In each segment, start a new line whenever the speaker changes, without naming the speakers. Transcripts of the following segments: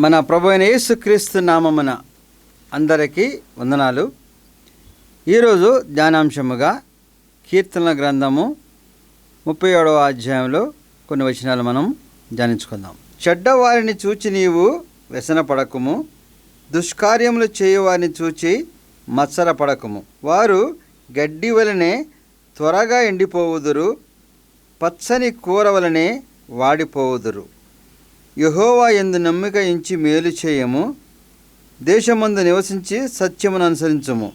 మన ప్రభు అయిన యేసుక్రీస్తు నామమున అందరికీ వందనాలు. ఈరోజు ధ్యానాంశముగా కీర్తనల గ్రంథము 37వ అధ్యాయంలో కొన్ని వచనాలు మనం ధ్యానించుకుందాం. చెడ్డవారిని చూచి నీవు వ్యసనపడకుము, దుష్కార్యములు చేయువారిని చూచి మత్సరపడకుము. వారు గడ్డి వలనే త్వరగా ఎండిపోవుదురు, పచ్చని కూర వలనే వాడిపోవుదురు. యెహోవా యందు నమ్మిక ఉంచి మేలు చేయము, దేశమందు నివసించి సత్యమును అనుసరించుము.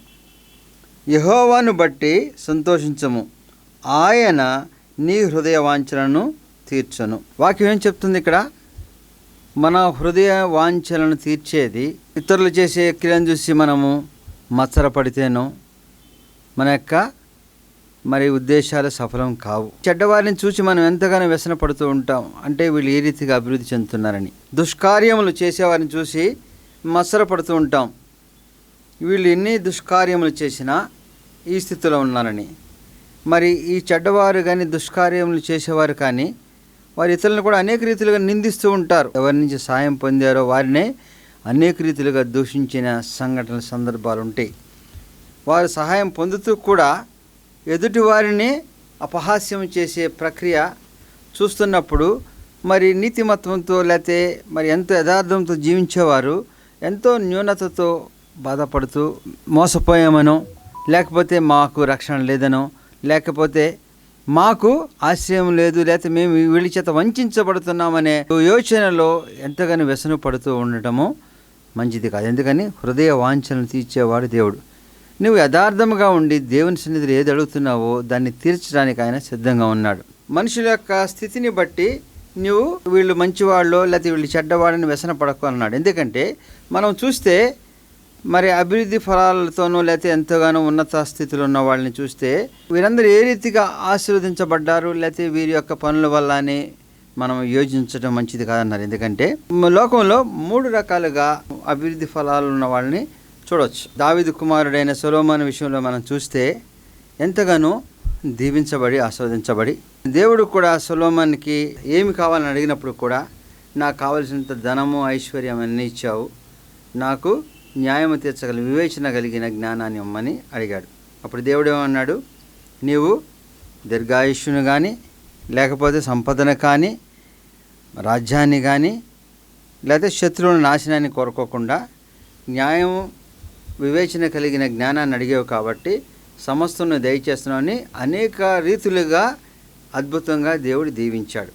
యెహోవాను బట్టి సంతోషించము, ఆయన నీ హృదయ వాంఛలను తీర్చును. వాక్యం ఏం చెప్తుంది ఇక్కడ? మన హృదయ వాంఛలను తీర్చేది ఇతరులు చేసే క్రియలను చూసి మనము మత్సరపడితేనో మన యొక్క ఉద్దేశాలు సఫలం కావు. చెడ్డవారిని చూసి మనం ఎంతగానో వ్యసన పడుతూ ఉంటాం. అంటే వీళ్ళు ఏ రీతిగా అభివృద్ధి చెందుతున్నారని. దుష్కార్యములు చేసేవారిని చూసి మత్సరపడుతూ ఉంటాం. వీళ్ళు ఎన్ని దుష్కార్యములు చేసినా ఈ స్థితిలో ఉన్నారని. మరి ఈ చెడ్డవారు కానీ దుష్కార్యములు చేసేవారు కానీ వారి ఇతరులను కూడా అనేక రీతిలుగా నిందిస్తూ ఉంటారు. ఎవరి నుంచి సాయం పొందారో వారినే అనేక రీతిలుగా దూషించిన సంఘటనల సందర్భాలు ఉంటాయి. వారు సహాయం పొందుతూ కూడా ఎదుటి వారిని అపహాస్యం చేసే ప్రక్రియ చూస్తున్నప్పుడు మరి నీతిమత్వంతో లేకపోతే మరి ఎంతో యథార్థంతో జీవించేవారు ఎంతో న్యూనతతో బాధపడుతూ మోసపోయామనో, లేకపోతే మాకు రక్షణ లేదనో, లేకపోతే మాకు ఆశ్రయం లేదు, లేకపోతే మేము వీళ్ళ చేత వంచబడుతున్నామనే యోచనలో ఎంతగానో వ్యసన పడుతూ ఉండటము మంచిది కాదు. ఎందుకని హృదయ వాంఛలను తీర్చేవాడు దేవుడు. నువ్వు యథార్థముగా ఉండి దేవుని సన్నిధిలో ఏది అడుగుతున్నావో దాన్ని తీర్చడానికి ఆయన సిద్ధంగా ఉన్నాడు. మనుషుల యొక్క స్థితిని బట్టి నువ్వు వీళ్ళు మంచివాళ్ళు లేకపోతే వీళ్ళు చెడ్డవాళ్ళని వ్యసన పడకు అన్నాడు. ఎందుకంటే మనం చూస్తే మరి అభివృద్ధి ఫలాలతోనూ లేకపోతే ఎంతగానో ఉన్నత స్థితిలో ఉన్న వాళ్ళని చూస్తే వీరందరూ ఏ రీతిగా ఆశీర్వదించబడ్డారు, లేకపోతే వీరి యొక్క పనుల వల్లనే మనం యోచించడం మంచిది కాదన్నారు. ఎందుకంటే లోకంలో 3 రకాలుగా అభివృద్ధి ఫలాలు ఉన్న వాళ్ళని చూడవచ్చు. దావీదు కుమారుడైన సొలొమోను విషయంలో మనం చూస్తే ఎంతగానో దీవించబడి ఆస్వాదించబడి దేవుడు కూడా సొలొమోనుకి ఏమి కావాలని అడిగినప్పుడు కూడా నాకు కావలసినంత ధనము ఐశ్వర్యం అన్నీ ఇచ్చావు, నాకు న్యాయము తీర్చగల వివేచన కలిగిన జ్ఞానాన్ని ఇమ్మని అడిగాడు. అప్పుడు దేవుడు ఏమన్నాడు? నీవు దీర్ఘాయుష్యును కానీ లేకపోతే సంపదను కానీ రాజ్యాన్ని కానీ లేకపోతే శత్రువుల నాశనాన్ని కోరుకోకుండా న్యాయము వివేచన కలిగిన జ్ఞానాన్ని అడిగావు కాబట్టి సమస్తను దయచేస్తున్నామని అనేక రీతులుగా అద్భుతంగా దేవుడు దీవించాడు.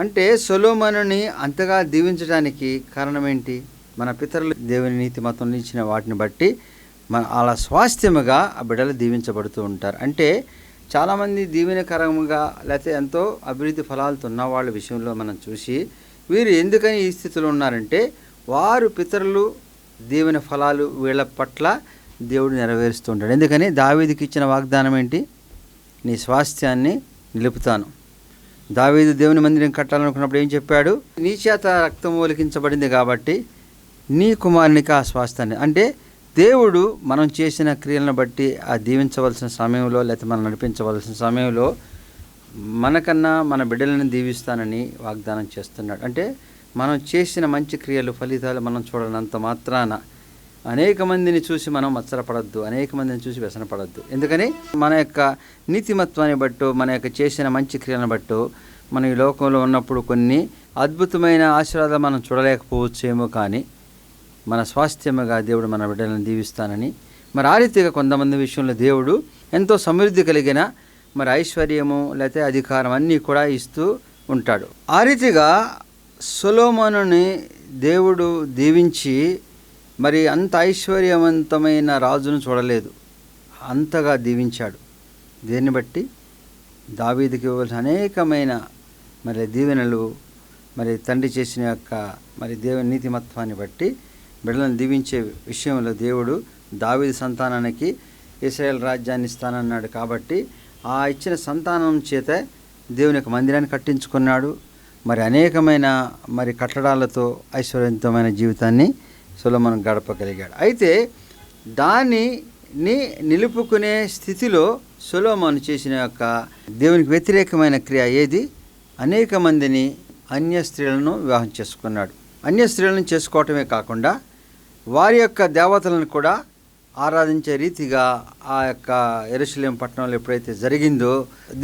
అంటే సొలొమోనుని అంతగా దీవించడానికి కారణం ఏంటి? మన పితరులు దేవుని నీతి మతం ఇచ్చిన వాటిని బట్టి అలా స్వాస్థ్యముగా ఆ బిడ్డలు దీవించబడుతూ ఉంటారు. అంటే చాలామంది దీవెనకరంగా లేకపోతే ఎంతో అభివృద్ధి ఫలాలతో ఉన్న వాళ్ళ విషయంలో మనం చూసి వీరు ఎందుకని ఈ స్థితిలో ఉన్నారంటే వారు పితరులు దీవెన ఫలాలు వీళ్ళ పట్ల దేవుడు నెరవేరుస్తూ ఉంటాడు. ఎందుకని దావీదుకి ఇచ్చిన వాగ్దానం ఏంటి? నీ స్వాస్థ్యాన్ని నిలుపుతాను. దావీదు దేవుని మందిరం కట్టాలనుకున్నప్పుడు ఏం చెప్పాడు? నీ చేత రక్తం ఒలికించబడింది కాబట్టి నీ కుమారునికి ఆ స్వాస్థ్యాన్ని, అంటే దేవుడు మనం చేసిన క్రియలను బట్టి ఆ దీవించవలసిన సమయంలో లేకపోతే మనం నడిపించవలసిన సమయంలో మనకన్నా మన బిడ్డలను దీవిస్తానని వాగ్దానం చేస్తున్నాడు. అంటే మనం చేసిన మంచి క్రియలు ఫలితాలు మనం చూడనంత మాత్రాన అనేక మందిని చూసి మనం మత్సరపడద్దు, అనేక మందిని చూసి వ్యసనపడద్దు. ఎందుకని మన యొక్క నీతిమత్వాన్ని బట్టు మన యొక్క చేసిన మంచి క్రియలను బట్టు మన ఈ లోకంలో ఉన్నప్పుడు కొన్ని అద్భుతమైన ఆశీర్వాదాలు మనం చూడలేకపోవచ్చేమో, కానీ మన స్వాస్థ్యముగా దేవుడు మన బిడ్డలను దీవిస్తానని మరి ఆ రీతిగా కొంతమంది విషయంలో దేవుడు ఎంతో సమృద్ధి కలిగిన మరి ఐశ్వర్యము లేకపోతే అధికారం అన్నీ కూడా ఇస్తూ ఉంటాడు. ఆ రీతిగా సొలొమోనుని దేవుడు దీవించి మరి అంత ఐశ్వర్యవంతమైన రాజును చూడలేదు, అంతగా దీవించాడు. దీన్ని బట్టి దావీదుకి ఇవ్వవలసిన అనేకమైన మరి దీవెనలు మరి తండ్రి చేసిన యొక్క మరి దేవుని నీతిమత్వాన్ని బట్టి బిడ్డలను దీవించే విషయంలో దేవుడు దావీదు సంతానానికి ఇశ్రాయేల్ రాజ్యాన్ని ఇస్తానన్నాడు. కాబట్టి ఆ ఇచ్చిన సంతానం చేత దేవుని యొక్క మందిరాన్ని కట్టించుకున్నాడు. మరి అనేకమైన మరి కట్టడాలతో ఐశ్వర్యవంతమైన జీవితాన్ని సొలొమోను గడపగలిగాడు. అయితే దానిని నిలుపుకునే స్థితిలో సొలొమోను చేసిన యొక్క దేవునికి వ్యతిరేకమైన క్రియ ఏది? అనేక మందిని అన్య స్త్రీలను వివాహం చేసుకున్నాడు. అన్య స్త్రీలను చేసుకోవటమే కాకుండా వారి యొక్క దేవతలను కూడా ఆరాధించే రీతిగా ఆ యొక్క యెరూషలేం పట్టణంలో ఎప్పుడైతే జరిగిందో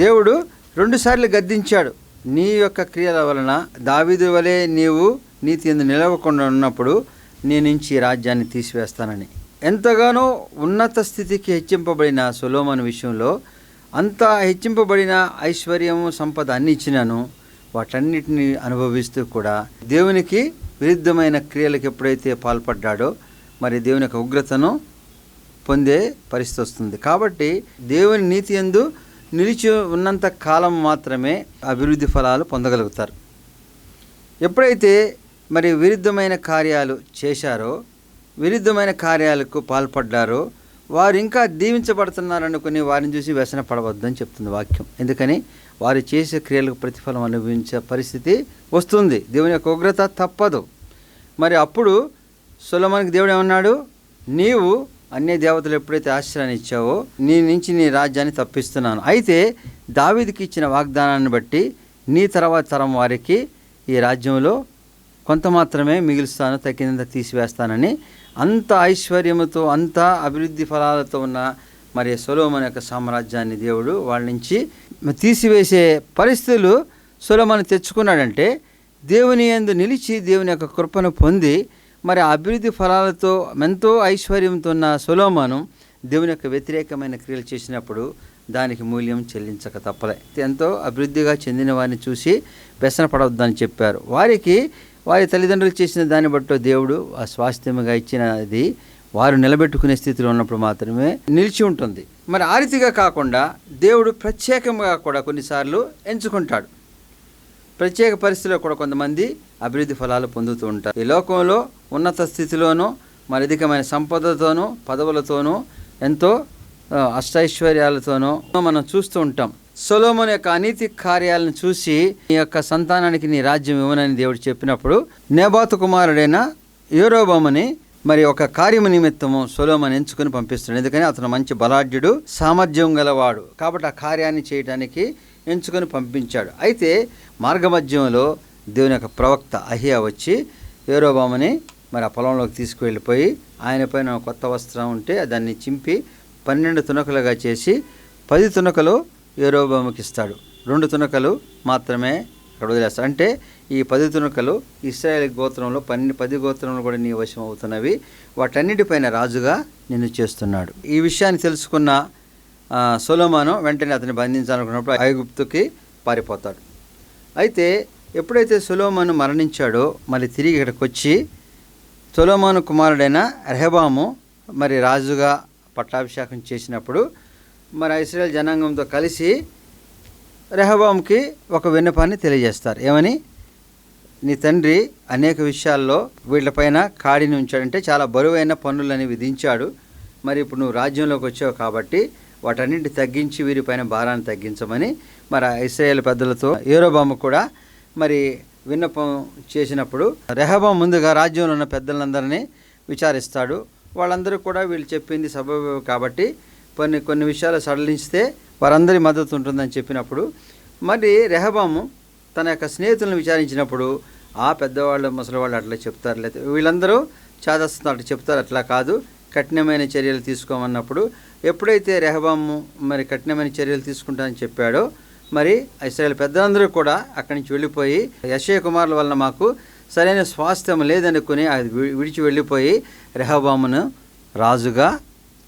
దేవుడు 2 సార్లు గద్దించాడు. నీ యొక్క క్రియల వలన దావీదు వలె నీవు నీతి యందు నిలవకుండా ఉన్నప్పుడు నీ నుంచి ఈ రాజ్యాన్ని తీసివేస్తానని. ఎంతగానో ఉన్నత స్థితికి హెచ్చింపబడిన సొలొమోను విషయంలో అంత హెచ్చింపబడిన ఐశ్వర్యము సంపద అన్ని ఇచ్చినాను, వాటన్నిటిని అనుభవిస్తూ కూడా దేవునికి విరుద్ధమైన క్రియలకు ఎప్పుడైతే పాల్పడ్డాడో మరి దేవుని యొక్క ఉగ్రతను పొందే పరిస్థితి వస్తుంది. కాబట్టి దేవుని నీతి యందు నిలిచి ఉన్నంత కాలం మాత్రమే అభివృద్ధి ఫలాలు పొందగలుగుతారు. ఎప్పుడైతే మరి విరుద్ధమైన కార్యాలు చేశారో, విరుద్ధమైన కార్యాలకు పాల్పడ్డారో వారు ఇంకా దీవించబడుతున్నారనుకుని వారిని చూసి వ్యసన పడవద్దని చెప్తుంది వాక్యం. ఎందుకని వారు చేసే క్రియలకు ప్రతిఫలం అనుభవించే పరిస్థితి వస్తుంది. దేవుని యొక్క ఉగ్రత తప్పదు. మరి అప్పుడు సొలొమోనుకి దేవుడు ఏమన్నాడు, నీవు అన్య దేవతలు ఎప్పుడైతే ఆశ్రయాన్ని ఇచ్చావో నీ నుంచి నీ రాజ్యాన్ని తప్పిస్తున్నాను. అయితే దావీదుకి ఇచ్చిన వాగ్దానాన్ని బట్టి నీ తర్వాత తరం వారికి ఈ రాజ్యంలో కొంత మాత్రమే మిగులుస్తాను, తగినంత తీసివేస్తానని అంత ఐశ్వర్యముతో అంత అభివృద్ధి ఫలాలతో ఉన్న మరి సొలొమోను యొక్క సామ్రాజ్యాన్ని దేవుడు వాళ్ళ నుంచి తీసివేసే పరిస్థితులు సొలొమోను తెచ్చుకున్నాడంటే దేవుని యందు నిలిచి దేవుని యొక్క కృపను పొంది మరి అభివృద్ధి ఫలాలతో ఎంతో ఐశ్వర్యంతో ఉన్న సొలొమోను దేవుని యొక్క వ్యతిరేకమైన క్రియలు చేసినప్పుడు దానికి మూల్యం చెల్లించక తప్పలే. ఎంతో అభివృద్ధిగా చెందిన వారిని చూసి వ్యసన పడవద్దని చెప్పారు. వారికి వారి తల్లిదండ్రులు చేసిన దాన్ని బట్టి దేవుడు ఆ స్వాస్థ్యముగా ఇచ్చినది వారు నిలబెట్టుకునే స్థితిలో ఉన్నప్పుడు మాత్రమే నిలిచి ఉంటుంది. మరి ఆ రీతిగా కాకుండా దేవుడు ప్రత్యేకంగా కూడా కొన్నిసార్లు ఎంచుకుంటాడు. ప్రత్యేక పరిస్థితుల్లో కూడా కొంతమంది అభివృద్ధి ఫలాలు పొందుతూ ఉంటారు. ఈ లోకంలో ఉన్నత స్థితిలోనూ మరి అధికమైన సంపదతోనూ పదవులతోనూ ఎంతో అష్టైశ్వర్యాలతోనూ మనం చూస్తూ ఉంటాం. సొలొమోను యొక్క అనీతి కార్యాలను చూసి నీ యొక్క సంతానానికి నీ రాజ్యం ఇవ్వనని దేవుడు చెప్పినప్పుడు నెబాతు కుమారుడైన యరొబాముని మరి ఒక కార్యము నిమిత్తము సొలొమోను ఎంచుకుని పంపిస్తున్నాడు. ఎందుకని అతను మంచి బలాఢ్యుడు, సామర్థ్యం గలవాడు. కాబట్టి ఆ కార్యాన్ని చేయడానికి ఎంచుకొని పంపించాడు. అయితే మార్గమధ్యంలో దేవుని యొక్క ప్రవక్త అహియా వచ్చి యరొబాముని మరి ఆ పొలంలోకి తీసుకువెళ్ళిపోయి ఆయన పైన కొత్త వస్త్రం ఉంటే దాన్ని చింపి 12 తునకలుగా చేసి 10 తునకలు యరొబాముకి ఇస్తాడు, 2 తునకలు మాత్రమే అక్కడ వదిలేస్తాడు. అంటే ఈ 10 తునకలు ఇశ్రాయేల్ గోత్రంలో 10 గోత్రంలో కూడా నీ వశం అవుతున్నవి, వాటన్నిటిపైన రాజుగా నిన్ను చేస్తున్నాడు. ఈ విషయాన్ని తెలుసుకున్న సొలొమోను వెంటనే అతన్ని బంధించాలనుకున్నప్పుడు ఐగుప్తుకి పారిపోతాడు. అయితే ఎప్పుడైతే సొలొమోను మరణించాడో మళ్ళీ తిరిగి ఇక్కడికి వచ్చి సొలొమోను కుమారుడైన రెహబాము మరి రాజుగా పట్టాభిషేకం చేసినప్పుడు మరి ఇశ్రాయేల్ జనాంగంతో కలిసి రెహబాముకి ఒక విన్నపాన్ని తెలియజేస్తారు. ఏమని, నీ తండ్రి అనేక విషయాల్లో వీళ్ళపైన కాడిని ఉంచాడంటే చాలా బరువైన పన్నులని విధించాడు. మరి ఇప్పుడు నువ్వు రాజ్యంలోకి వచ్చావు కాబట్టి వాటన్నింటి తగ్గించి వీరిపైన భారాన్ని తగ్గించమని మరి ఇశ్రాయేల్ పెద్దలతో యరొబాము కూడా మరి విన్నపం చేసినప్పుడు రెహబాము ముందుగా రాజ్యంలో ఉన్న పెద్దలందరినీ విచారిస్తాడు. వాళ్ళందరూ కూడా వీళ్ళు చెప్పింది సబబు కాబట్టి కొన్ని విషయాలు సడలించితే వారందరి మద్దతు ఉంటుందని చెప్పినప్పుడు మరి రెహబాము తన యొక్క స్నేహితులను విచారించినప్పుడు ఆ పెద్దవాళ్ళు ముసలివాళ్ళు అట్లా చెప్తారు, లేదా వీళ్ళందరూ చాదస్తం అట్లా చెప్తారు, అట్లా కాదు కఠినమైన చర్యలు తీసుకోమన్నప్పుడు ఎప్పుడైతే రెహబాము మరి కఠినమైన చర్యలు తీసుకుంటానని చెప్పాడో మరి ఇశ్రాయేల్ పెద్దలందరూ కూడా అక్కడి నుంచి వెళ్ళిపోయి యెషయా కుమారుల వలన మాకు సరైన స్వాస్థ్యం లేదనుకుని అది విడిచి వెళ్ళిపోయి రెహబామును రాజుగా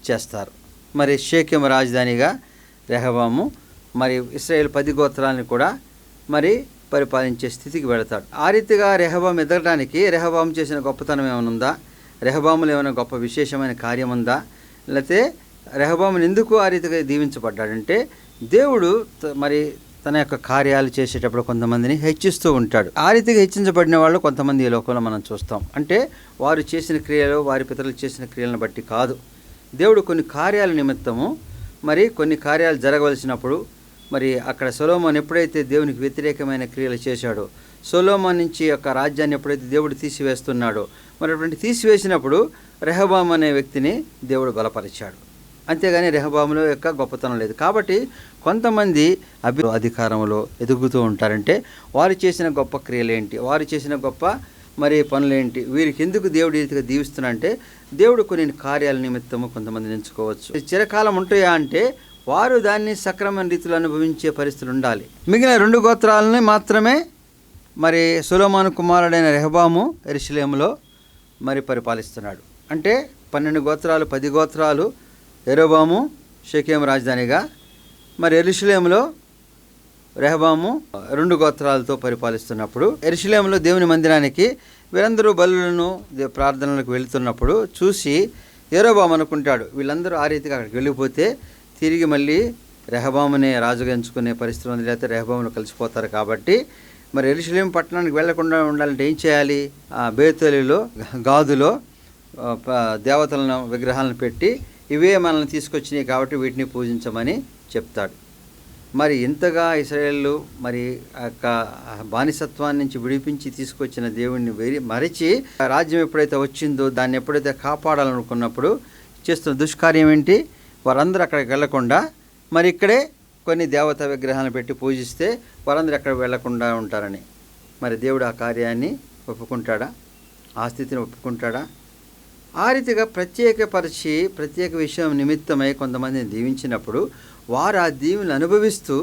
చేస్తారు. మరి షేకెము రాజధానిగా రెహబాము మరి ఇశ్రాయేల్ 10 గోత్రాలను కూడా మరి పరిపాలించే స్థితికి వెళతాడు. ఆ రీతిగా రెహబాము ఎదగడానికి రెహబాము చేసిన గొప్పతనం ఏమైనా ఉందా, రెహబాములో ఏమైనా గొప్ప విశేషమైన కార్యం ఉందా, లేకపోతే రెహబామును ఎందుకు ఆ రీతిగా దీవించబడ్డాడంటే దేవుడు మరి తన యొక్క కార్యాలు చేసేటప్పుడు కొంతమందిని హెచ్చిస్తూ ఉంటాడు. ఆ రీతిగా హెచ్చించబడిన వాళ్ళు కొంతమంది ఈ లోకంలో మనం చూస్తాం. అంటే వారు చేసిన క్రియలు వారి పితరులు చేసిన క్రియలను బట్టి కాదు. దేవుడు కొన్ని కార్యాల నిమిత్తము మరి కొన్ని కార్యాలు జరగవలసినప్పుడు మరి అక్కడ సొలొమోను ఎప్పుడైతే దేవునికి వ్యతిరేకమైన క్రియలు చేశాడో, సొలొమోను నుంచి యొక్క రాజ్యాన్ని ఎప్పుడైతే దేవుడు తీసివేస్తున్నాడో మరి అటువంటి తీసివేసినప్పుడు రెహబాము అనే వ్యక్తిని దేవుడు బలపరిచాడు. అంతేగాని రెహబాములో యొక్క గొప్పతనం లేదు. కాబట్టి కొంతమంది అధికారంలో ఎదుగుతూ ఉంటారంటే వారు చేసిన గొప్ప క్రియలు ఏంటి, వారు చేసిన గొప్ప మరి పనులేంటి, వీరికి ఎందుకు దేవుడు ఈ రీతిగా దీవిస్తున్నా అంటే దేవుడు కొన్ని కార్యాల నిమిత్తము కొంతమందిని ఎంచుకోవచ్చు. చిరకాలం ఉంటాయా అంటే వారు దాన్ని సక్రమమైన రీతిలో అనుభవించే పరిస్థితులు ఉండాలి. మిగిలిన 2 గోత్రాలని మాత్రమే మరి సొలొమోను కుమారుడైన రెహబాము యెరూషలేములో మరి పరిపాలిస్తున్నాడు. అంటే 12 గోత్రాలు 10 గోత్రాలు యెరోబాము షెకెము రాజధానిగా, మరి యెరూషలేములో రెహబాము 2 గోత్రాలతో పరిపాలిస్తున్నప్పుడు యెరూషలేములో దేవుని మందిరానికి వీరందరూ బలులను ప్రార్థనలకు వెళుతున్నప్పుడు చూసి యెరోబాము అనుకుంటాడు, వీళ్ళందరూ ఆ రీతిగా అక్కడికి వెళ్ళిపోతే తిరిగి మళ్ళీ రెహబామునే రాజుగా ఎంచుకునే పరిస్థితి ఉంది, లేకపోతే రెహబామును కలిసిపోతారు. కాబట్టి మరి యెరూషలేము పట్టణానికి వెళ్లకుండా ఉండాలంటే ఏం చేయాలి? బేతేలులో గాదులో దేవతలను విగ్రహాలను పెట్టి ఇవే మనల్ని తీసుకొచ్చినాయి కాబట్టి వీటిని పూజించమని చెప్తాడు. మరి ఇంతగా ఇశ్రాయేలు మరి యొక్క బానిసత్వాన్ని నుంచి విడిపించి తీసుకొచ్చిన దేవుడిని మరిచి రాజ్యం ఎప్పుడైతే వచ్చిందో దాన్ని ఎప్పుడైతే కాపాడాలనుకున్నప్పుడు చేస్తున్న దుష్కార్యం ఏంటి? వారందరూ అక్కడికి వెళ్లకుండా మరి ఇక్కడే కొన్ని దేవతా విగ్రహాలను పెట్టి పూజిస్తే వారందరూ అక్కడ వెళ్లకుండా ఉంటారని. మరి దేవుడు ఆ కార్యాన్ని ఒప్పుకుంటాడా? ఆ స్థితిని ఒప్పుకుంటాడా? ఆ రీతిగా ప్రత్యేకపరిచి ప్రత్యేక విషయం నిమిత్తమై కొంతమందిని దీవించినప్పుడు వారు ఆ దీవుని అనుభవిస్తూ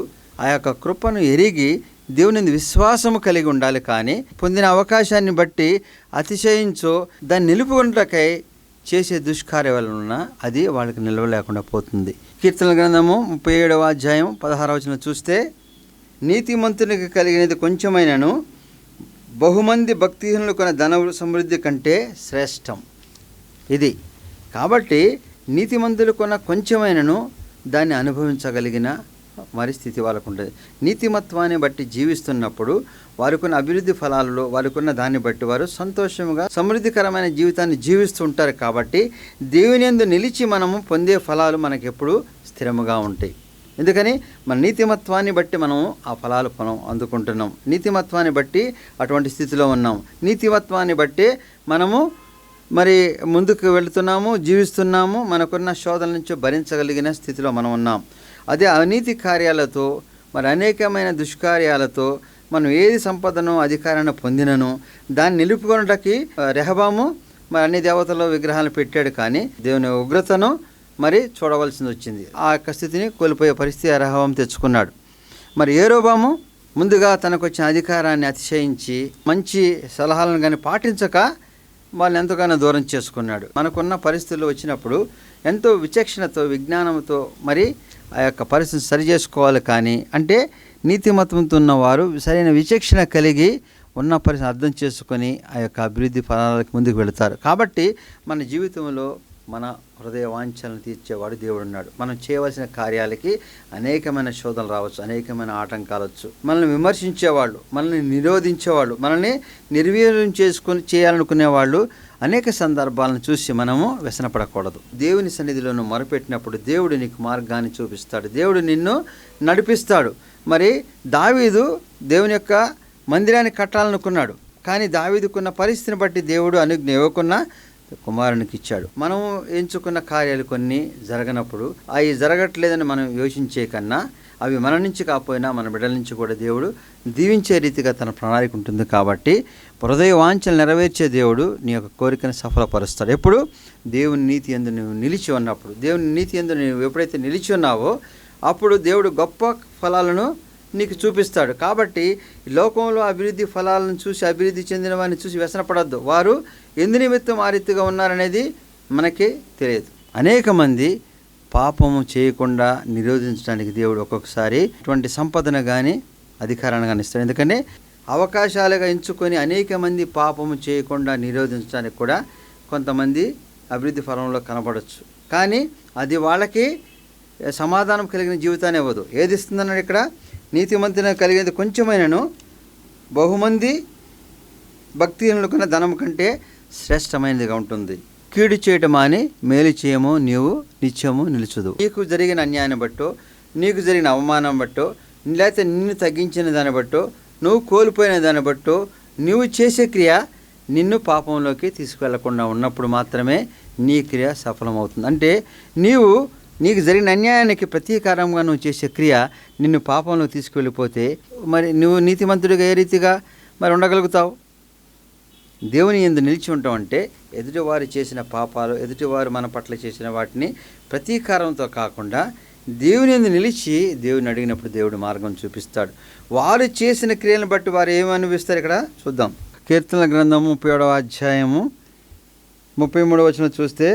ఆ యొక్క కృపను ఎరిగి దేవుని విశ్వాసము కలిగి ఉండాలి. కానీ పొందిన అవకాశాన్ని బట్టి అతిశయించో దాన్ని నిలుపుకుంటకై చేసే దుష్కార్య వలన అది వాళ్ళకి నిల్వ లేకుండా పోతుంది. కీర్తనల గ్రంథము 37వ అధ్యాయం 16వ వచనం చూస్తే, నీతిమంతునికి కలిగినది కొంచెమైనను బహుమంది భక్తిహీనులు కొన్న ధన సమృద్ధి కంటే శ్రేష్టం. ఇది కాబట్టి నీతిమంతులు కొన్న కొంచెమైనను దాన్ని అనుభవించగలిగిన పరిస్థితి వాళ్ళకు ఉంటుంది. నీతిమత్వాన్ని బట్టి జీవిస్తున్నప్పుడు వారికున్న అభివృద్ధి ఫలాలలో వారికున్న దాన్ని బట్టి వారు సంతోషంగా సమృద్ధికరమైన జీవితాన్ని జీవిస్తూ ఉంటారు. కాబట్టి దేవుని యందు నిలిచి మనము పొందే ఫలాలు మనకు ఎప్పుడు స్థిరముగా ఉంటాయి. ఎందుకని మన నీతిమత్వాన్ని బట్టి మనము ఆ ఫలాలు అందుకుంటున్నాం. నీతిమత్వాన్ని బట్టి అటువంటి స్థితిలో ఉన్నాం. నీతిమత్వాన్ని బట్టి మనము మరి ముందుకు వెళుతున్నాము, జీవిస్తున్నాము, మనకున్న శోధన నుంచి భరించగలిగిన స్థితిలో మనం ఉన్నాం. అదే అవినీతి కార్యాలతో మరి అనేకమైన దుష్కార్యాలతో మనం ఏది సంపదను అధికారాన్ని పొందినను దాన్ని నిలుపుకొనటానికి రెహబాము మరి అన్ని దేవతల విగ్రహాలను పెట్టాడు. కానీ దేవుని ఉగ్రతను మరి చూడవలసింది వచ్చింది. ఆ యొక్క స్థితిని కోల్పోయే పరిస్థితి రెహబాము తెచ్చుకున్నాడు. మరి యెరోబాము ముందుగా తనకు వచ్చిన అధికారాన్ని అతిశయించి మంచి సలహాలను కానీ పాటించక వాళ్ళని ఎంతగానో దూరం చేసుకున్నాడు. మనకున్న పరిస్థితులు వచ్చినప్పుడు ఎంతో విచక్షణతో విజ్ఞానంతో మరి ఆ యొక్క పరిస్థితిని సరి చేసుకోవాలి. కానీ అంటే నీతిమత్వంతో ఉన్నవారు సరైన విచక్షణ కలిగి ఉన్న పరిస్థితిని అర్థం చేసుకొని ఆ యొక్క అభివృద్ధి ఫలాలకు ముందుకు వెళతారు. కాబట్టి మన జీవితంలో మన హృదయ వాంఛలను తీర్చేవాడు దేవుడు ఉన్నాడు. మనం చేయవలసిన కార్యాలకి అనేకమైన శోధనలు రావచ్చు, అనేకమైన ఆటంకాలు వచ్చు. మనల్ని విమర్శించేవాళ్ళు, మనల్ని నిరోధించేవాళ్ళు, మనల్ని నిర్వీర్యం చేయాలనుకునేవాళ్ళు అనేక సందర్భాలను చూసి మనము వ్యసనపడకూడదు. దేవుని సన్నిధిలో మొరపెట్టినప్పుడు దేవుడు నీకు మార్గాన్ని చూపిస్తాడు, దేవుడు నిన్ను నడిపిస్తాడు. మరి దావీదు దేవుని యొక్క మందిరాన్ని కట్టాలనుకున్నాడు. కానీ దావీదుకున్న పరిస్థితిని బట్టి దేవుడు అనుజ్ఞ ఇవ్వకున్నా కుమారునికి ఇచ్చాడు. మనము ఎంచుకున్న కార్యాలు కొన్ని జరగనప్పుడు అవి జరగట్లేదని మనం యోచించే కన్నా అవి మన నుంచి కాకపోయినా మన బిడ్డల నుంచి కూడా దేవుడు దీవించే రీతిగా తన ప్రణాళిక ఉంటుంది. కాబట్టి హృదయ వాంఛలు నెరవేర్చే దేవుడు నీ యొక్క కోరికను సఫలపరుస్తాడు. ఎప్పుడు దేవుని నీతి యందు నువ్వు నిలిచి ఉన్నప్పుడు, దేవుని నీతి యందు నువ్వు ఎప్పుడైతే నిలిచి ఉన్నావో అప్పుడు దేవుడు గొప్ప ఫలాలను నీకు చూపిస్తాడు. కాబట్టి లోకంలో అభివృద్ధి ఫలాలను చూసి అభివృద్ధి చెందిన వారిని చూసి వ్యసనపడద్దు. వారు ఎందు నిమిత్తం ఆ రీతిగా ఉన్నారనేది మనకి తెలియదు. అనేక మంది పాపము చేయకుండా నిరోధించడానికి దేవుడు ఒక్కొక్కసారి ఇటువంటి సంపదను కానీ అధికారాన్ని కానీ ఇస్తాడు. ఎందుకంటే అవకాశాలుగా ఎంచుకొని అనేక మంది పాపము చేయకుండా నిరోధించడానికి కూడా కొంతమంది అభివృద్ధి ఫలంలో కనబడవచ్చు. కానీ అది వాళ్ళకి సమాధానం కలిగిన జీవితాన్ని ఇవ్వదు. ఏది ఇస్తుందన్నాడు ఇక్కడ? నీతిమంతుని కలిగేది కొంచెమైనను బహుమంది భక్తిహీనులకున్న ధనము కంటే శ్రేష్టమైనదిగా ఉంటుంది. కీడు చేయటం అని మేలు చేయము నీవు నిత్యము నిలుచుదు. నీకు జరిగిన అన్యాయాన్ని బట్టో, నీకు జరిగిన అవమానం బట్టో, లేకపోతే నిన్ను తగ్గించిన దాన్ని బట్టో, నువ్వు కోల్పోయిన దాన్ని బట్టో నువ్వు చేసే క్రియ నిన్ను పాపంలోకి తీసుకువెళ్లకుండా ఉన్నప్పుడు మాత్రమే నీ క్రియ సఫలమవుతుంది. అంటే నీకు జరిగిన అన్యాయానికి ప్రతీకారంగా నువ్వు చేసే క్రియ నిన్ను పాపంలో తీసుకువెళ్ళిపోతే మరి నువ్వు నీతిమంతుడిగా ఏ రీతిగా మరి ఉండగలుగుతావు? దేవుని యందు నిలిచి ఉంటాం అంటే ఎదుటివారు చేసిన పాపాలు, ఎదుటివారు మన పట్ల చేసిన వాటిని ప్రతీకారంతో కాకుండా దేవుని యందు నిలిచి దేవుని అడిగినప్పుడు దేవుడు మార్గం చూపిస్తాడు. వారు చేసిన క్రియలను బట్టి వారు ఏమి అనుభవిస్తారు ఇక్కడ చూద్దాం. కీర్తనల గ్రంథము 37వ అధ్యాయము 33వ వచనం చూస్తే,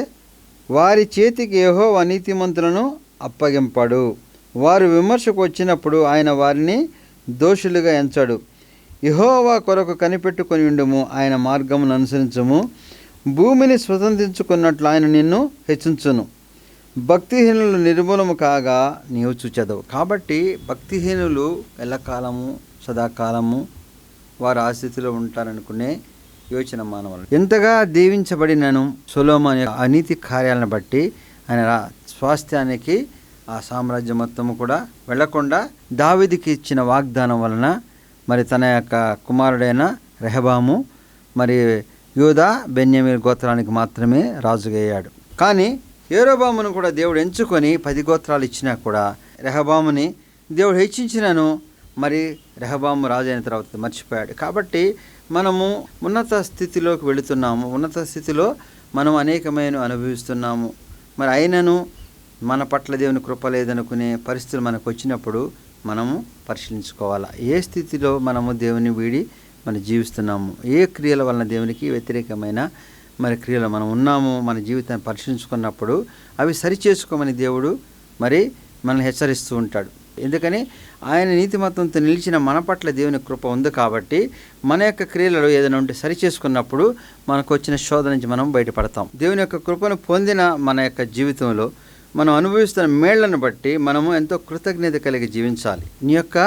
వారి చేతికి యెహోవా నీతిమంతులను అప్పగింపడు, వారు విమర్శకు వచ్చినప్పుడు ఆయన వారిని దోషులుగా ఎంచడు. యెహోవా కొరకు కనిపెట్టుకొని ఉండుము, ఆయన మార్గమును అనుసరించుము, భూమిని స్వతంత్రించుకున్నట్లు ఆయన నిన్ను హెచ్చించును. భక్తిహీనులు నిర్మూలము కాగా నీవు చూచెదవు. కాబట్టి భక్తిహీనులు ఎల్లకాలము సదాకాలము వారు ఆ స్థితిలో ఉంటారనుకునే యోచన మానవులు. ఎంతగా దీవించబడినను సొలొమోను అనీతి కార్యాలను బట్టి ఆయన స్వాస్థ్యానికి ఆ సామ్రాజ్యం మొత్తము కూడా వెళ్లకుండా దావీదుకి ఇచ్చిన వాగ్దానం వలన మరి తన యొక్క కుమారుడైన రెహబాము మరి యూదా బెన్యామీను గోత్రానికి మాత్రమే రాజుగా అయ్యాడు. కానీ యెరోబామును కూడా దేవుడు ఎంచుకొని 10 గోత్రాలు ఇచ్చినా కూడా రెహబాముని దేవుడు హెచ్చించినను మరి రెహబాము రాజు అయిన తర్వాత మర్చిపోయాడు. కాబట్టి మనము ఉన్నత స్థితిలోకి వెళుతున్నాము, ఉన్నత స్థితిలో మనం అనేకమైన అనుభవిస్తున్నాము. మరి అయినను మన పట్ల దేవుని కృప లేదనుకునే పరిస్థితులు మనకు వచ్చినప్పుడు మనము పరిశీలించుకోవాలా. ఏ స్థితిలో మనము దేవుని వీడి మనం జీవిస్తున్నాము, ఏ క్రియల వలన దేవునికి వ్యతిరేకమైన మరి క్రియలు మనం ఉన్నాము, మన జీవితాన్ని పరిశీలించుకున్నప్పుడు అవి సరిచేసుకోమని దేవుడు మరి మనల్ని హెచ్చరిస్తూ ఉంటాడు. ఎందుకని ఆయన నీతిమత్వంతో నిలిచిన మన పట్ల దేవుని కృప ఉంది కాబట్టి మన యొక్క క్రియలలో ఏదైనా ఉంటే సరిచేసుకున్నప్పుడు మనకు వచ్చిన శోధన నుంచి మనం బయటపడతాం. దేవుని యొక్క కృపను పొందిన మన యొక్క జీవితంలో మనం అనుభవిస్తున్న మేళ్లను బట్టి మనము ఎంతో కృతజ్ఞత కలిగి జీవించాలి. నీ యొక్క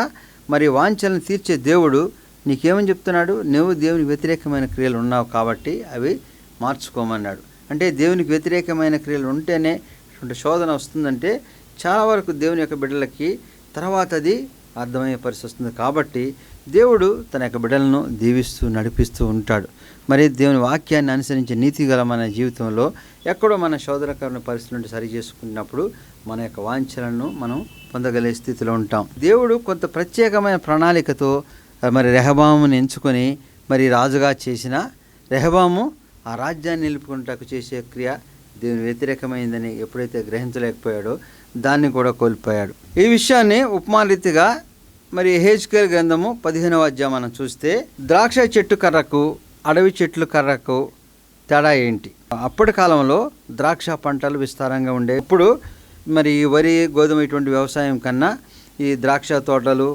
మరి వాంఛలను తీర్చే దేవుడు నీకేమని చెప్తున్నాడు? నువ్వు దేవునికి వ్యతిరేకమైన క్రియలు ఉన్నావు కాబట్టి అవి మార్చుకోమన్నాడు. అంటే దేవునికి వ్యతిరేకమైన క్రియలు ఉంటేనే అటువంటి శోధన వస్తుందంటే చాలా వరకు దేవుని యొక్క బిడ్డలకి తర్వాత అది అర్థమయ్యే పరిస్థితి వస్తుంది. కాబట్టి దేవుడు తన యొక్క బిడ్డలను దీవిస్తూ నడిపిస్తూ ఉంటాడు. మరి దేవుని వాక్యాన్ని అనుసరించే నీతి గల మన జీవితంలో ఎక్కడో మన శోధనకరమైన పరిస్థితులను సరి చేసుకున్నప్పుడు మన యొక్క వాంఛలను మనం పొందగలిగే స్థితిలో ఉంటాం. దేవుడు కొంత ప్రత్యేకమైన ప్రణాళికతో మరి రెహబాముని ఎంచుకొని మరి రాజుగా చేసిన రెహబాము ఆ రాజ్యాన్ని నిలుపుకుంటకు చేసే క్రియ దేవుని వ్యతిరేకమైందని ఎప్పుడైతే గ్రహించలేకపోయాడో దాన్ని కూడా కోల్పోయాడు. ఈ విషయాన్ని ఉపమానరీతిగా మరి యెహెజ్కేలు గ్రంథము 15వ అధ్యాయం మనం చూస్తే, ద్రాక్ష చెట్టు కర్రకు అడవి చెట్లు కర్రకు తేడా ఏంటి? అప్పటి కాలంలో ద్రాక్ష పంటలు విస్తారంగా ఉండే. ఇప్పుడు మరి వరి గోధుమ ఇటువంటి వ్యవసాయం కన్నా ఈ ద్రాక్ష తోటలు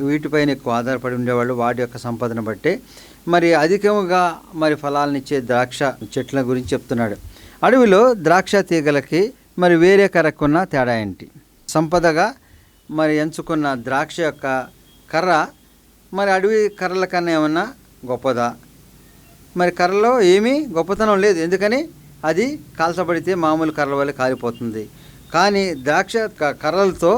వీటిపైన ఎక్కువ ఆధారపడి ఉండేవాళ్ళు. వాటి యొక్క సంపదను బట్టి మరి అధికంగా మరి ఫలాలనిచ్చే ద్రాక్ష చెట్ల గురించి చెప్తున్నాడు. అడవిలో ద్రాక్ష తీగలకి మరి వేరే కర్రకున్న తేడా ఏంటి? సంపదగా మరి ఎంచుకున్న ద్రాక్ష యొక్క కర్ర మరి అడవి కర్రల కన్నా ఏమన్నా గొప్పదా? మరి కర్రలో ఏమీ గొప్పతనం లేదు. ఎందుకని అది కాల్చబడితే మామూలు కర్రల వల్ల కాలిపోతుంది. కానీ ద్రాక్ష కర్రలతో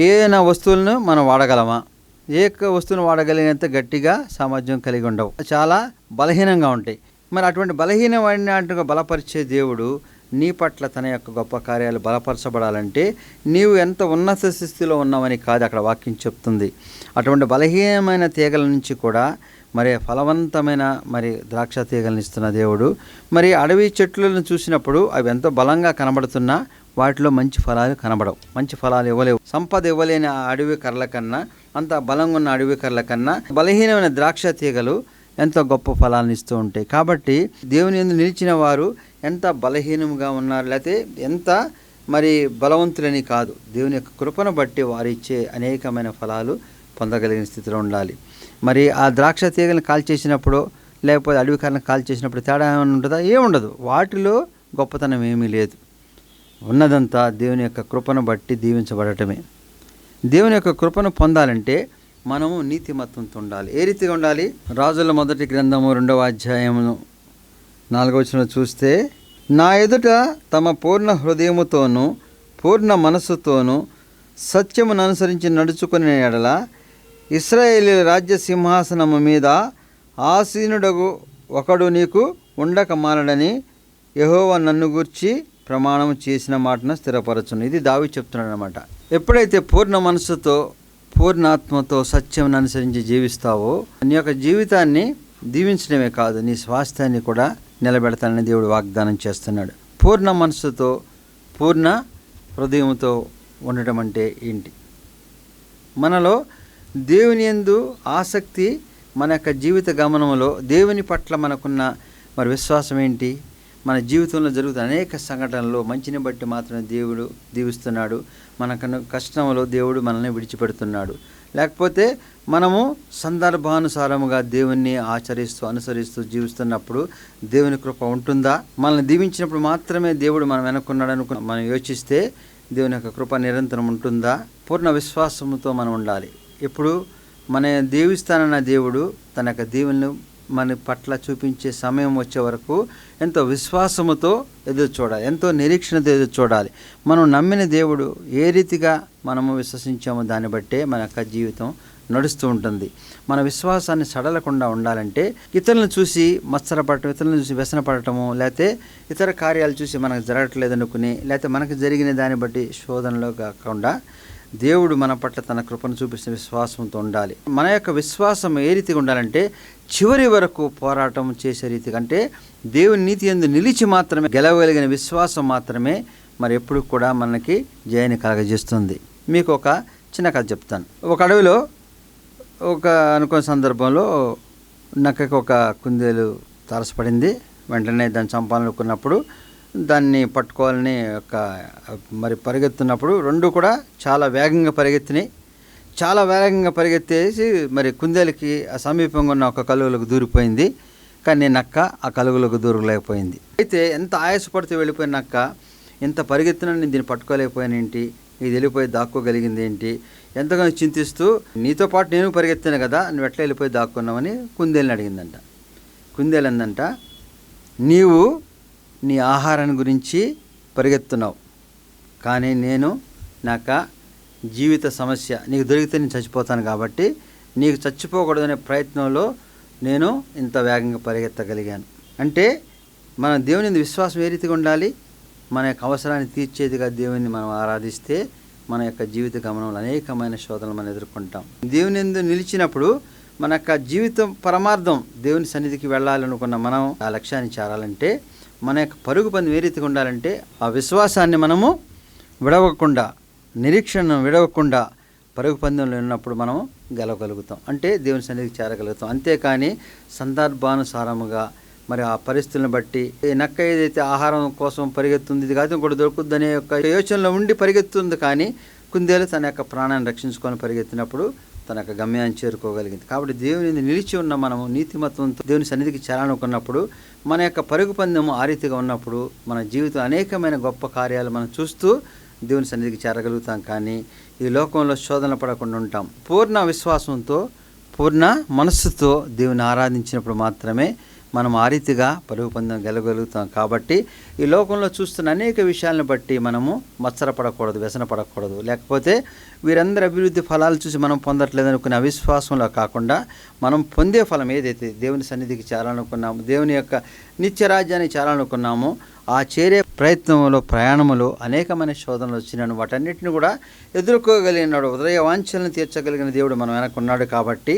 ఏదైనా వస్తువులను మనం వాడగలమా? ఏ వస్తువును వాడగలిగినంత గట్టిగా సామర్థ్యం కలిగి ఉండవు, చాలా బలహీనంగా ఉంటాయి. మరి అటువంటి బలహీనమైనట్టుగా బలపరిచే దేవుడు నీ పట్ల తన యొక్క గొప్ప కార్యాలు బలపరచబడాలంటే నీవు ఎంత ఉన్నత స్థితిలో ఉన్నావని కాదు అక్కడ వాక్యం చెప్తుంది. అటువంటి బలహీనమైన తీగల నుంచి కూడా మరి ఫలవంతమైన మరి ద్రాక్ష తీగలను ఇస్తున్న దేవుడు. మరి అడవి చెట్లను చూసినప్పుడు అవి ఎంతో బలంగా కనబడుతున్నా వాటిలో మంచి ఫలాలు కనబడవు, మంచి ఫలాలు ఇవ్వలేవు. సంపద ఇవ్వలేని ఆ అడవి కర్రల కన్నా, అంత బలంగా ఉన్న అడవి కర్రల కన్నా బలహీనమైన ద్రాక్ష తీగలు ఎంతో గొప్ప ఫలాలను ఇస్తూ ఉంటాయి. కాబట్టి దేవుని యందు నిలిచిన వారు ఎంత బలహీనంగా ఉన్నారు, లేకపోతే ఎంత మరి బలవంతులని కాదు, దేవుని యొక్క కృపను బట్టి వారు ఇచ్చే అనేకమైన ఫలాలు పొందగలిగిన స్థితిలో ఉండాలి. మరి ఆ ద్రాక్ష తీగలను కాల్చేసినప్పుడు లేకపోతే అడవి కర్రను కాల్చేసినప్పుడు తేడా ఏమైనా ఉంటుందా? ఏముండదు. వాటిలో గొప్పతనం ఏమీ లేదు. ఉన్నదంతా దేవుని యొక్క కృపను బట్టి దీవించబడటమే. దేవుని యొక్క కృపను పొందాలంటే మనము నీతిమత్వంతో ఉండాలి. ఏ రీతిగా ఉండాలి? రాజుల మొదటి గ్రంథము 2వ అధ్యాయము 4వ వచనం చూస్తే, నా ఎదుట తమ పూర్ణ హృదయముతోనూ పూర్ణ మనస్సుతోనూ సత్యమును అనుసరించి నడుచుకునే ఎడల ఇశ్రాయేలీయుల రాజ్య సింహాసనము మీద ఆసీనుడగు ఒకడు నీకు ఉండక మానడని యెహోవా నన్ను గూర్చి ప్రమాణం చేసిన మాటను స్థిరపరచును. ఇది దావీదు చెప్తున్నాడు అనమాట. ఎప్పుడైతే పూర్ణ మనస్సుతో పూర్ణాత్మతో సత్యం అనుసరించి జీవిస్తావో నీ యొక్క జీవితాన్ని దీవించడమే కాదు, నీ స్వాస్థ్యాన్ని కూడా నిలబెడతానని దేవుడు వాగ్దానం చేస్తున్నాడు. పూర్ణ మనస్సుతో పూర్ణ హృదయంతో ఉండటం అంటే ఏంటి? మనలో దేవుని యందు ఆసక్తి, మన యొక్క జీవిత గమనంలో దేవుని పట్ల మనకున్న మరి విశ్వాసం ఏంటి? మన జీవితంలో జరుగుతున్న అనేక సంఘటనలు మంచిని బట్టి మాత్రమే దేవుడు దీవిస్తున్నాడు. మనకు కష్టంలో దేవుడు మనల్ని విడిచిపెడుతున్నాడు. లేకపోతే మనము సందర్భానుసారముగా దేవుణ్ణి ఆచరిస్తూ అనుసరిస్తూ జీవిస్తున్నప్పుడు దేవుని కృప ఉంటుందా? మనల్ని దీవించినప్పుడు మాత్రమే దేవుడు మనం వెనుకున్నాడు మనం యోచిస్తే దేవుని యొక్క కృప నిరంతరం ఉంటుందా? పూర్ణ విశ్వాసంతో మనం ఉండాలి. ఇప్పుడు మన దీవిస్తానన్న దేవుడు తన యొక్క దీవెనలు మన పట్ల చూపించే సమయం వచ్చే వరకు ఎంతో విశ్వాసముతో ఎదురు చూడాలి, ఎంతో నిరీక్షణతో ఎదురు చూడాలి. మనం నమ్మిన దేవుడు ఏ రీతిగా మనము విశ్వసించామో దాన్ని బట్టే మన యొక్క జీవితం నడుస్తూ ఉంటుంది. మన విశ్వాసాన్ని సడలకుండా ఉండాలంటే ఇతరులను చూసి మత్సరపడటం, ఇతరులను చూసి వ్యసనపడటము, లేకపోతే ఇతర కార్యాలు చూసి మనకు జరగట్లేదు అనుకుని, లేకపోతే మనకు జరిగిన దాన్ని బట్టి శోధనలో కాకుండా దేవుడు మన పట్ల తన కృపను చూపిస్తున్న విశ్వాసంతో ఉండాలి. మన యొక్క విశ్వాసం ఏ రీతిగా ఉండాలంటే చివరి వరకు పోరాటం చేసే రీతిగా, అంటే దేవుని నీతి యందు నిలిచి మాత్రమే గెలవగలిగిన విశ్వాసం మాత్రమే మరి ఎప్పుడు కూడా మనకి జయాన్ని కలగజేస్తుంది. మీకు ఒక చిన్న కథ చెప్తాను. ఒక అడవిలో అనుకున్న సందర్భంలో నక్కకి ఒక కుందేలు తారసపడింది. వెంటనే దాన్ని చంపాలనుకున్నప్పుడు, దాన్ని పట్టుకోవాలని మరి పరిగెత్తున్నప్పుడు రెండు కూడా చాలా వేగంగా పరిగెత్తినాయి. చాలా వేగంగా పరిగెత్తేసి మరి కుందేలుకి సమీపంగా ఉన్న ఒక కలుగులకు దూరిపోయింది. కానీ నక్క ఆ కలుగులకు దూరలేకపోయింది. అయితే ఎంత ఆయాసపడుతూ వెళ్ళిపోయిన నక్క, ఎంత పరిగెత్తినా నేను దీన్ని పట్టుకోలేకపోయానేంటి, ఇది వెళ్ళిపోయి దాక్కోగలిగింది ఏంటి, ఎంతగానో చింతిస్తూ, నీతో పాటు నేను పరిగెత్తాను కదా, నువ్వు ఎట్లా వెళ్ళిపోయి దాక్కున్నావని కుందేలుని అడిగిందంట. కుందేలు అందంట, నీవు నీ ఆహారాన్ని గురించి పరిగెత్తున్నావు, కానీ నేను నాక జీవిత సమస్య, నీకు దొరికితే నేను చచ్చిపోతాను కాబట్టి నీకు చచ్చిపోకూడదనే ప్రయత్నంలో నేను ఇంత వేగంగా పరిగెత్తగలిగాను. అంటే మన దేవుని విశ్వాసం ఏ రీతిగా ఉండాలి? మన యొక్క అవసరాన్ని తీర్చేదిగా దేవుని మనం ఆరాధిస్తే మన యొక్క జీవిత గమనంలో అనేకమైన శోధనలు మనం ఎదుర్కొంటాం. దేవుని యందు నిలిచినప్పుడు మన యొక్క జీవితం పరమార్థం దేవుని సన్నిధికి వెళ్ళాలనుకున్న మనం ఆ లక్ష్యాన్ని చేరాలంటే మన యొక్క పరుగు పందెం ఏ రీతిగా ఉండాలంటే ఆ విశ్వాసాన్ని మనము విడవకుండా, నిరీక్షణను విడవకుండా పరుగు పందెంలో ఉన్నప్పుడు మనం గెలవగలుగుతాం, అంటే దేవుని సన్నిధికి చేరగలుగుతాం. అంతేకాని సందర్భానుసారముగా మరి ఆ పరిస్థితులను బట్టి నక్క ఏదైతే ఆహారం కోసం పరిగెత్తుంది, ఇది కాదు ఇంకోటి దొరుకుతుందనే యొక్క యోచనలో ఉండి పరిగెత్తుంది, కానీ కుందేలు తన యొక్క ప్రాణాన్ని రక్షించుకొని పరిగెత్తినప్పుడు తన యొక్క గమ్యాన్ని చేరుకోగలిగింది. కాబట్టి దేవుని నిలిచి ఉన్న మనము నీతిమత్వంతో దేవుని సన్నిధికి చేరాలనుకున్నప్పుడు మన యొక్క పరుగు పందెము ఆ రీతిగా ఉన్నప్పుడు మన జీవితం అనేకమైన గొప్ప కార్యాలు మనం చూస్తూ దేవుని సన్నిధికి చేరగలుగుతాం. కానీ ఈ లోకంలో శోధన పడకుండా ఉంటాం. పూర్ణ విశ్వాసంతో పూర్ణ మనస్సుతో దేవుని ఆరాధించినప్పుడు మాత్రమే మనం ఆ రీతిగా పరుగు పందెం గెలగలుగుతాం. కాబట్టి ఈ లోకంలో చూస్తున్న అనేక విషయాలను బట్టి మనము మత్సరపడకూడదు, వ్యసనపడకూడదు. లేకపోతే వీరందరి అభివృద్ధి ఫలాలు చూసి మనం పొందట్లేదు అనుకునే అవిశ్వాసంలో కాకుండా మనం పొందే ఫలం ఏదైతే దేవుని సన్నిధికి చేరాలనుకున్నాము, దేవుని యొక్క నిత్యరాజ్యానికి చేరాలనుకున్నామో ఆ చేరే ప్రయత్నంలో ప్రయాణంలో అనేకమైన శోధనలు వచ్చినాను. వాటన్నిటిని కూడా ఎదుర్కోగలిగినాడు. ఉదయ వాంఛలను తీర్చగలిగిన దేవుడు మనం వెనకున్నాడు. కాబట్టి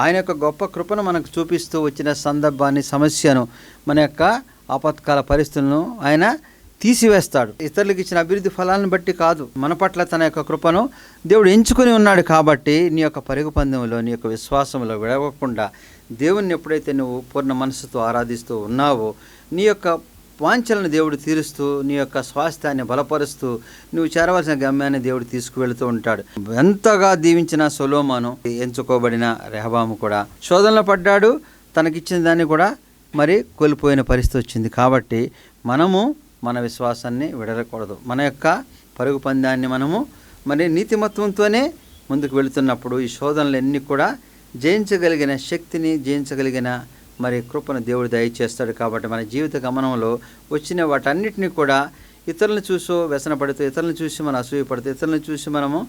ఆయన యొక్క గొప్ప కృపను మనకు చూపిస్తూ వచ్చిన సందర్భాన్ని, సమస్యను, మన యొక్క ఆపత్కాల పరిస్థితులను ఆయన తీసివేస్తాడు. ఇతరులకు ఇచ్చిన అభివృద్ధి ఫలాలను బట్టి కాదు, మన పట్ల తన యొక్క కృపను దేవుడు ఎంచుకొని ఉన్నాడు. కాబట్టి నీ యొక్క పరుగు పందెంలో, నీ యొక్క విశ్వాసంలో విడవకుండా దేవుణ్ణి ఎప్పుడైతే నువ్వు పూర్ణ మనసుతో ఆరాధిస్తూ ఉన్నావో, నీ యొక్క వాంఛలను దేవుడు తీరుస్తూ, నీ యొక్క స్వాస్థ్యాన్ని బలపరుస్తూ నువ్వు చేరవలసిన గమ్యాన్ని దేవుడు తీసుకువెళుతూ ఉంటాడు. ఎంతగా దీవించిన సొలొమోను, ఎంచుకోబడిన రెహబాము కూడా శోధనలో పడ్డాడు. తనకిచ్చిన దాన్ని కూడా మరి కోల్పోయిన పరిస్థితి వచ్చింది. కాబట్టి మనము మన విశ్వాసాన్ని విడవకూడదు. మన యొక్క పరుగు పందాన్ని మనము మరి నీతిమత్వంతోనే ముందుకు వెళుతున్నప్పుడు ఈ శోధనలన్నీ కూడా జయించగలిగిన శక్తిని, జయించగలిగిన మరి కృపను దేవుడు దయచేస్తాడు. కాబట్టి మన జీవిత గమనంలో వచ్చిన వాటన్నిటిని కూడా ఇతరులను చూసో వ్యసనపడుతూ, ఇతరులను చూసి మనం అసూయపడుతూ, ఇతరులను చూసి మనము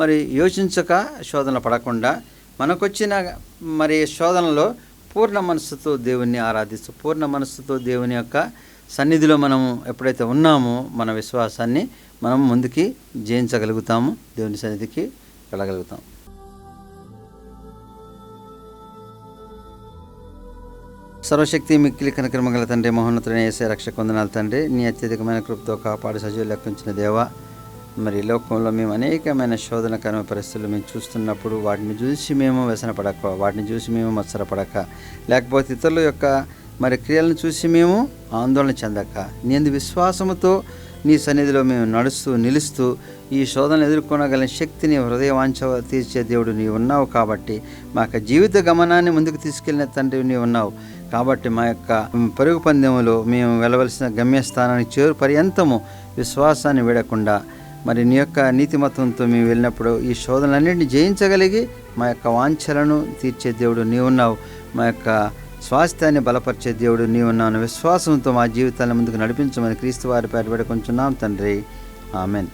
మరి యోచించక శోధనలు పడకుండా మనకొచ్చిన మరి శోధనలో పూర్ణ మనస్సుతో దేవుణ్ణి ఆరాధిస్తూ, పూర్ణ మనస్సుతో దేవుని యొక్క సన్నిధిలో మనము ఎప్పుడైతే ఉన్నామో మన విశ్వాసాన్ని మనం ముందుకి జయించగలుగుతాము, దేవుని సన్నిధికి వెళ్ళగలుగుతాం. సర్వశక్తి మిక్కిలి కనకరమగల తండ్రి, మహోన్నతుడైన యేసయ్య రక్షక వందనాలు తండ్రి. నీ అత్యధికమైన కృపతో కాపాడు సజీవ లెక్కించిన దేవా, మరి లోకంలో మేము అనేకమైన శోధనకరమైన పరిస్థితులు మేము చూస్తున్నప్పుడు వాటిని చూసి మేము వ్యసనపడక, వాటిని చూసి మేము మత్సరపడక, లేకపోతే ఇతరుల యొక్క మరి క్రియలను చూసి మేము ఆందోళన చెందక, నీ యందు విశ్వాసముతో నీ సన్నిధిలో మేము నడుస్తూ నిలుస్తూ ఈ శోధనలు ఎదుర్కొనగలిగిన శక్తిని, హృదయ వాంఛ తీర్చే దేవుడు నీవు ఉన్నావు. కాబట్టి మా యొక్క జీవిత గమనాన్ని ముందుకు తీసుకెళ్ళిన తండ్రి నీవు ఉన్నావు. కాబట్టి మా యొక్క పరుగు పందెంలో మేము వెళ్ళవలసిన గమ్యస్థానానికి చేరు పర్యంతము విశ్వాసాన్ని వీడకుండా, మరి నీ యొక్క నీతిమత్వంతో మేము వెళ్ళినప్పుడు ఈ శోధనలన్నింటినీ జయించగలిగి మా యొక్క వాంఛలను తీర్చే దేవుడు నీవున్నావు. మా యొక్క స్వాస్థ్యాన్ని బలపరిచే దేవుడు నీవున్నావు. విశ్వాసంతో మా జీవితాన్ని ముందుకు నడిపించమని క్రీస్తు వారి పేరు వేడుకొంచున్నాం తండ్రి. ఆమెన్.